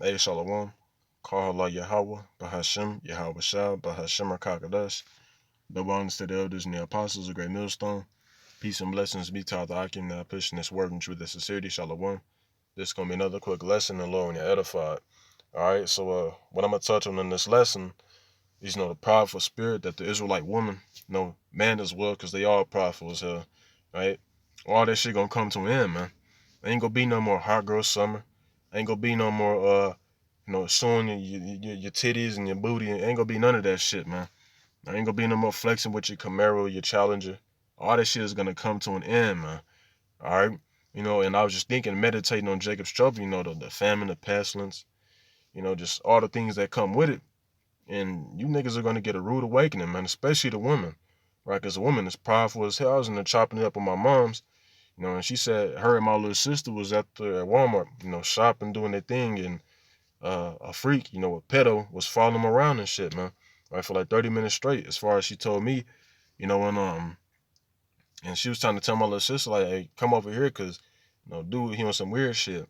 Hey, Shalom. Kahala Yahweh, Bahashem, Yahweh Shah, Bahashem Rakakadash. Double honors to the elders and the apostles, a great millstone. Peace and blessings be taught the Akim now pushing this word in truth and sincerity. Shalom. This is going to be another quick lesson and Lord, when you're edified. Alright, so what I'm going to touch on in this lesson is, the prideful spirit that the Israelite woman, man as well, because they all prideful as hell, right? All that shit going to come to an end, man. Ain't going to be no more hot girl summer. Ain't going to be no more, showing your titties and your booty. Ain't gonna be none of that shit, man. Ain't gonna be no more flexing with your Camaro, your Challenger. All that shit is gonna come to an end, man. All right, and I was just thinking, meditating on Jacob's trouble. The famine, the pestilence. Just all the things that come with it. And you niggas are gonna get a rude awakening, man. Especially the women, right? Because the woman is prideful as hell. I was in there chopping it up with my mom's. And she said her and my little sister was at Walmart, shopping, doing their thing, and a freak, a pedo was following him around and shit, man. Right, for like 30 minutes straight, as far as she told me, and she was trying to tell my little sister, like, hey, come over here, cause, dude, he on some weird shit.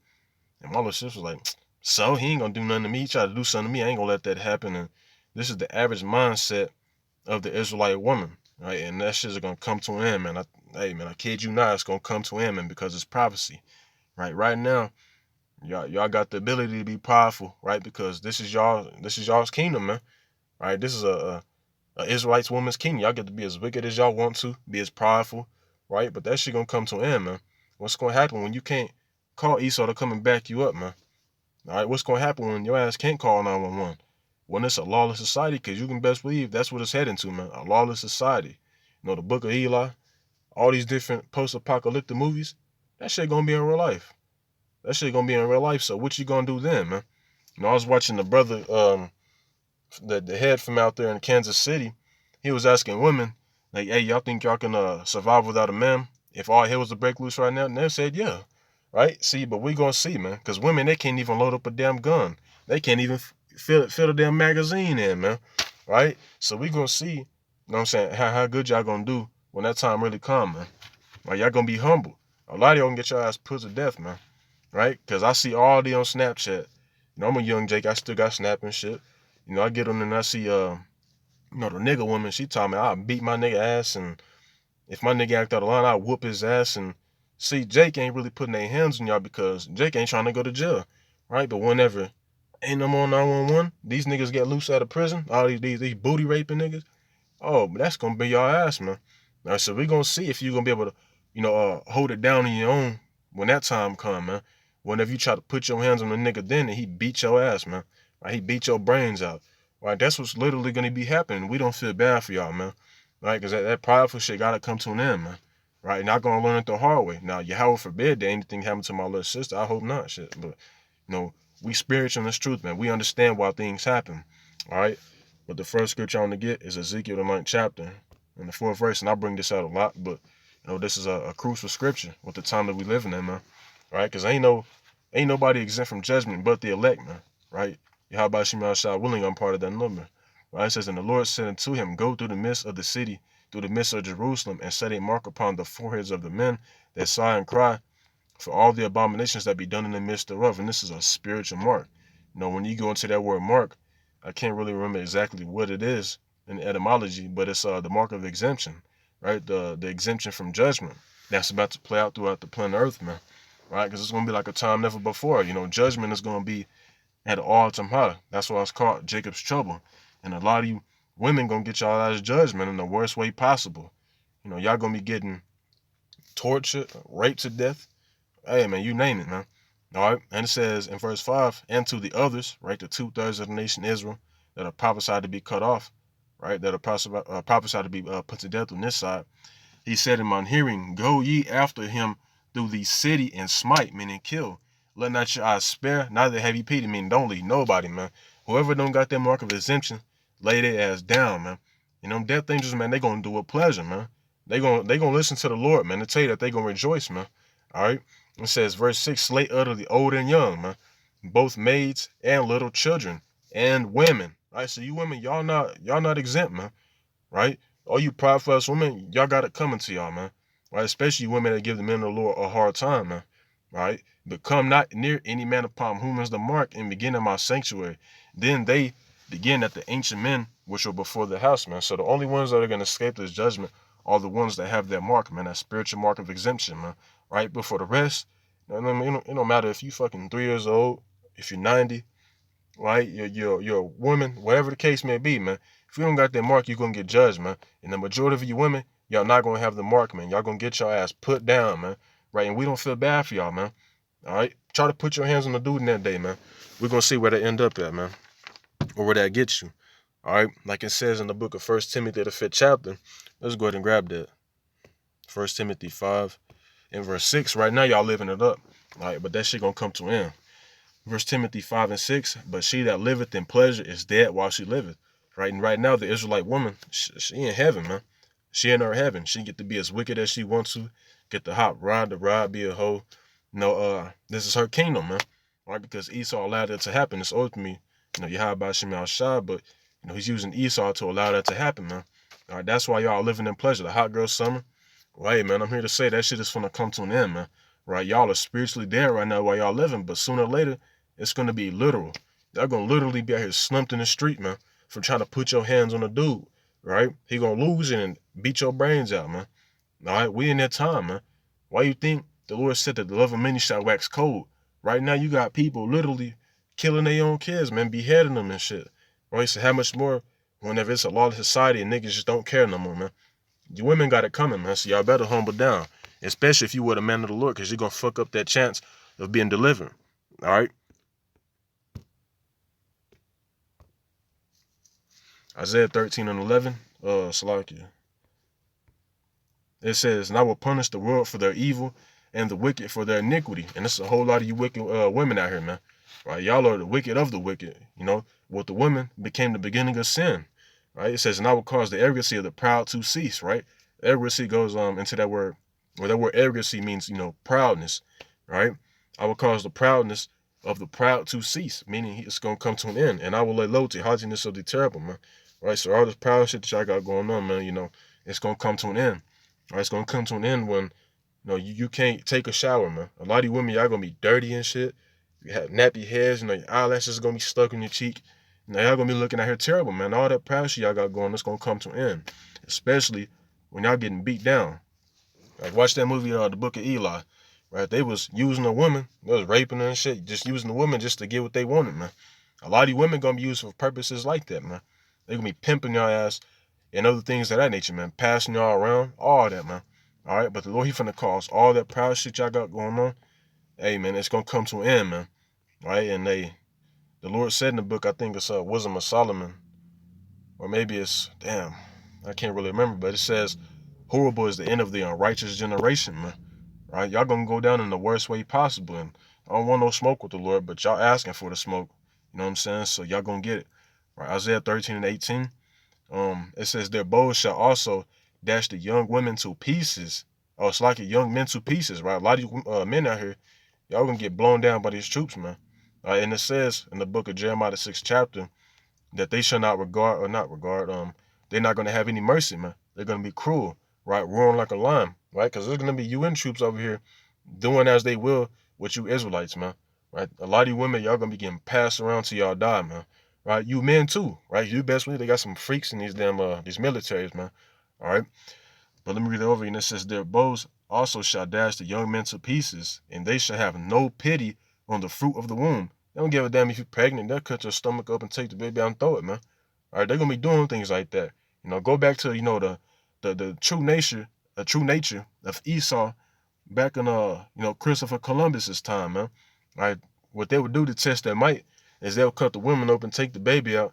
And my little sister was like, so he ain't gonna do nothing to me. He tried to do something to me. I ain't gonna let that happen. And this is the average mindset of the Israelite woman, right? And that shit's gonna come to an end, man. I kid you not, it's gonna come to an end, man, because it's prophecy, right? Right now, y'all got the ability to be powerful, right? Because this is y'all's kingdom, man. Right? This is a Israelites woman's kingdom. Y'all get to be as wicked as y'all want to, be as powerful, right? But that shit gonna come to an end, man. What's gonna happen when you can't call Esau to come and back you up, man? All right, what's gonna happen when your ass can't call 911? When it's a lawless society, because you can best believe that's what it's heading to, man. A lawless society. The Book of Eli, all these different post-apocalyptic movies, that shit gonna be in real life. That shit gonna be in real life. So what you gonna do then, man? I was watching the brother, the head from out there in Kansas City. He was asking women, like, hey, y'all think y'all can survive without a man if all hell was to break loose right now? And they said, yeah. Right? See, but we gonna see, man. Because women, they can't even load up a damn gun. They can't even fill the damn magazine in, man. Right? So we gonna see, what I'm saying, how good y'all gonna do when that time really come, man. Like, y'all gonna be humble. A lot of y'all gonna get your ass put to death, man. Right? Because I see all day on Snapchat. I'm a young Jake. I still got Snap and shit. I get on and I see, the nigga woman. She told me I'll beat my nigga ass, and if my nigga act out of line, I'll whoop his ass. And see, Jake ain't really putting their hands on y'all because Jake ain't trying to go to jail, right? But whenever ain't no more 911, these niggas get loose out of prison. All these booty raping niggas. Oh, but that's gonna be your ass, man. All right, so we gonna see if you gonna be able to, hold it down on your own when that time come, man. Whenever you try to put your hands on the nigga, then he beat your ass, man. Right? He beat your brains out. Right? That's what's literally gonna be happening. We don't feel bad for y'all, man. Right? Because that prideful shit gotta come to an end, man. Right? Not gonna learn it the hard way. Now, Yahweh forbid that anything happen to my little sister. I hope not, shit. But we spiritual in this truth, man. We understand why things happen. All right. But the first scripture I want to get is Ezekiel the 9th chapter and the 4th verse, and I bring this out a lot, but this is a crucial scripture with the time that we living in, man. Right? Because ain't nobody exempt from judgment but the elect, man. Right? Yahweh Shema Shah willing, I'm part of that number. Right? It says, and the Lord said unto him, go through the midst of the city, through the midst of Jerusalem, and set a mark upon the foreheads of the men that sigh and cry for all the abominations that be done in the midst thereof. And this is a spiritual mark. When you go into that word mark, I can't really remember exactly what it is in the etymology, but it's the mark of exemption, right? The exemption from judgment that's about to play out throughout the planet Earth, man. Right? Because it's gonna be like a time never before. Judgment is gonna be at an all-time high. That's why it's called Jacob's trouble. And a lot of you women gonna get y'all out of judgment in the worst way possible. Y'all gonna be getting tortured, raped to death. Hey, man, you name it, man. All right. And it says in verse 5, and to the others, right, the 2/3 of the nation Israel that are prophesied to be cut off, right, that are prophesied to be put to death on this side. He said in mine hearing, go ye after him through the city and smite, meaning kill. Let not your eyes spare, neither have ye pity, meaning don't leave nobody, man. Whoever don't got that mark of exemption, lay their ass down, man. Them death angels, man, they gonna do it pleasure, man. They gonna listen to the Lord, man, to tell you that they gonna rejoice, man. All right. It says, verse 6, slay utterly old and young, man. Both maids and little children and women. Right? So you women, y'all not exempt, man. Right? All you prideful women, y'all got it coming to y'all, man. Right? Especially women that give the men of the Lord a hard time, man. Right? but come not near any man upon whom is the mark, and begin in my sanctuary. Then they begin at the ancient men which were before the house, man. So the only ones that are gonna escape this judgment are the ones that have that mark, man, that spiritual mark of exemption, man. Right? But for the rest, it don't matter if you fucking 3 years old, if you're 90, right? You're a woman, whatever the case may be, man. If you don't got that mark, you're gonna get judged, man. And the majority of you women, y'all not gonna have the mark, man. Y'all gonna get your ass put down, man. Right? And we don't feel bad for y'all, man. All right? Try to put your hands on the dude in that day, man. We're gonna see where they end up at, man. Or where that gets you. All right? Like it says in the book of 1 Timothy, the 5th chapter. Let's go ahead and grab that. 1 Timothy 5 and verse 6. Right now, y'all living it up. All right, but that shit gonna come to an end. 1 Timothy 5 and 6, but she that liveth in pleasure is dead while she liveth. Right, and right now the Israelite woman, she in heaven, man. She in her heaven. She get to be as wicked as she wants to, get to hop, ride the ride, be a hoe. This is her kingdom, man. Right, because Esau allowed that to happen. It's ultimately, Yahweh Shem Shah, but he's using Esau to allow that to happen, man. All right, that's why y'all living in pleasure. The hot girl summer. Well, hey, man, I'm here to say that shit is gonna come to an end, man. Right, y'all are spiritually dead right now while y'all living, but sooner or later, it's gonna be literal. Y'all gonna literally be out here slumped in the street, man, for trying to put your hands on a dude, right? He gonna lose and beat your brains out, man. All right, we in that time, man. Why you think the Lord said that the love of many shall wax cold? Right now, you got people literally killing their own kids, man, beheading them and shit. Right? So how much more whenever it's a lawless society and niggas just don't care no more, man? You women got it coming, man, so y'all better humble down. Especially if you were the man of the Lord, because you're going to fuck up that chance of being delivered. All right? Isaiah 13 and 11, Salakia. It says, and I will punish the world for their evil and the wicked for their iniquity. And it's a whole lot of you wicked women out here, man. Right? Y'all are the wicked of the wicked. What the women became the beginning of sin. Right? It says, and I will cause the arrogancy of the proud to cease. Right? Arrogancy goes into that word, or that word arrogancy means, proudness. Right? I will cause the proudness of the proud to cease, meaning it's going to come to an end. And I will lay low to haughtiness of the terrible, man. Right? So all this proud shit that y'all got going on, man, it's going to come to an end. Right, it's gonna come to an end when you can't take a shower, man. A lot of you women, y'all gonna be dirty and shit. You have nappy hairs, your eyelashes gonna be stuck in your cheek. Y'all gonna be looking at her terrible, man. All that proud shit y'all got going, it's gonna come to an end. Especially when y'all getting beat down. Like watch that movie, The Book of Eli. Right? They was using a woman, they was raping her and shit, just using the woman just to get what they wanted, man. A lot of you women gonna be used for purposes like that, man. They gonna be pimping your ass and other things of that nature, man. Passing y'all around, all that, man. All right, but the Lord, He finna cause all that proud shit y'all got going on. Hey, man, it's gonna come to an end, man. All right, and the Lord said in the book, I think it's Wisdom of Solomon, or maybe it's, damn, I can't really remember, but it says, horrible is the end of the unrighteous generation, man. All right, y'all gonna go down in the worst way possible, and I don't want no smoke with the Lord, but y'all asking for the smoke. You know what I'm saying? So y'all gonna get it. Right, Isaiah 13 and 18. It says their bows shall also dash the young women to pieces. Oh, it's like a young men to pieces, right? A lot of you men out here, y'all gonna get blown down by these troops, man. And it says in the book of Jeremiah, the 6th chapter, that they shall not regard, they're not gonna have any mercy, man. They're gonna be cruel, right? Roaring like a lion, right? Because there's gonna be UN troops over here doing as they will with you Israelites, man. Right? A lot of you women, y'all gonna be getting passed around till y'all die, man. Right? You men too, right? You best believe they got some freaks in these damn these militaries, man. All right. But let me read it over, and it says, their bows also shall dash the young men to pieces, and they shall have no pity on the fruit of the womb. They don't give a damn if you're pregnant. They'll cut your stomach up and take the baby out and throw it, man. All right, they're gonna be doing things like that. Go back to the true nature of Esau back in Christopher Columbus's time, man. All right, what they would do to test their might is they'll cut the woman open, take the baby out,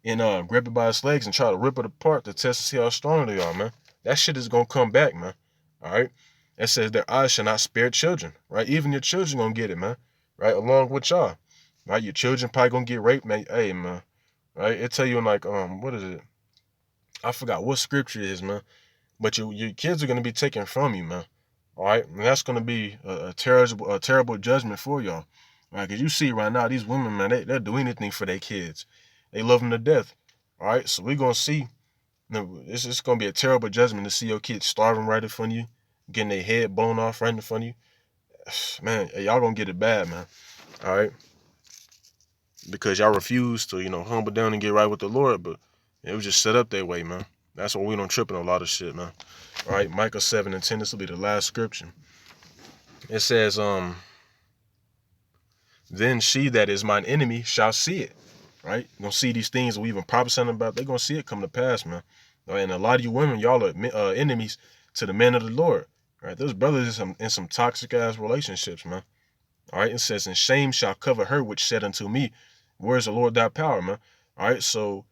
and grab it by its legs and try to rip it apart to test to see how strong they are, man. That shit is gonna come back, man. All right. It says their eyes shall not spare children, right? Even your children gonna get it, man. Right, along with y'all. Right, your children probably gonna get raped, man. Hey, man. Right, it tell you in like what is it? I forgot what scripture it is, man. But your kids are gonna be taken from you, man. All right, and that's gonna be a terrible judgment for y'all. Right, because you see right now these women, man, they'll do anything for their kids. They love them to death. All right, so we're gonna see. It's gonna be a terrible judgment to see your kids starving right in front of you, getting their head blown off right in front of you. man, y'all gonna get it bad, man. All right, because y'all refuse to, humble down and get right with the Lord. But it was just set up that way, man. That's why we don't trip in a lot of shit, man. All right, Micah 7:10. This will be the last scripture. It says, then she that is mine enemy shall see it. Right? You're gonna see these things that we even prophesying about. They're gonna see it come to pass, man. Right? And a lot of you women, y'all are enemies to the men of the Lord. Right? Those brothers in some toxic ass relationships, man. All right. It says, and shame shall cover her which said unto me, where's the Lord thy power, man? All right. So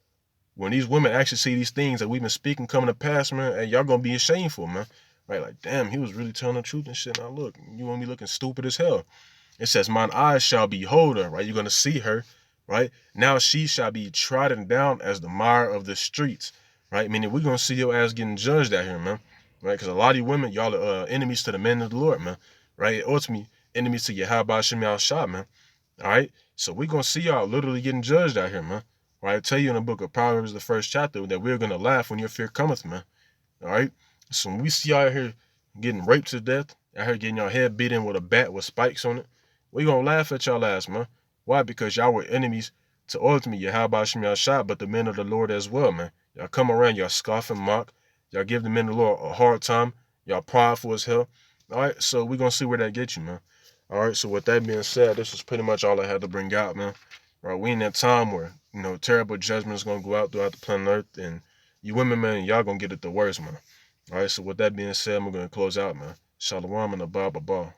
when these women actually see these things that we've been speaking coming to pass, man, hey, y'all gonna be shameful, man. Right? Like, damn, he was really telling the truth and shit. Now look, you gonna be looking stupid as hell. It says, mine eyes shall behold her, right? You're gonna see her, right? Now she shall be trodden down as the mire of the streets, right? Meaning we're gonna see your ass getting judged out here, man. Right? Because a lot of you women, y'all are enemies to the men of the Lord, man. Right? Ultimately, enemies to Yahweh Shem Shah, man. All right. So we're gonna see y'all literally getting judged out here, man. Right? I tell you in the book of Proverbs, the first chapter, that we're gonna laugh when your fear cometh, man. All right. So when we see y'all out here getting raped to death, out here getting your head beaten with a bat with spikes on it, we gonna laugh at y'all ass, man. Why? Because y'all were enemies to ultimately Yahweh Shem Shah, but the men of the Lord as well, man. Y'all come around, y'all scoff and mock, y'all give the men of the Lord a hard time, y'all prideful as hell. All right, so we gonna see where that gets you, man. All right, so with that being said, this is pretty much all I had to bring out, man. All right, we in that time where, terrible judgment is gonna go out throughout the planet Earth, and you women, man, y'all gonna get it the worst, man. All right, so with that being said, we're gonna close out, man. Shalom and a ba ba ba.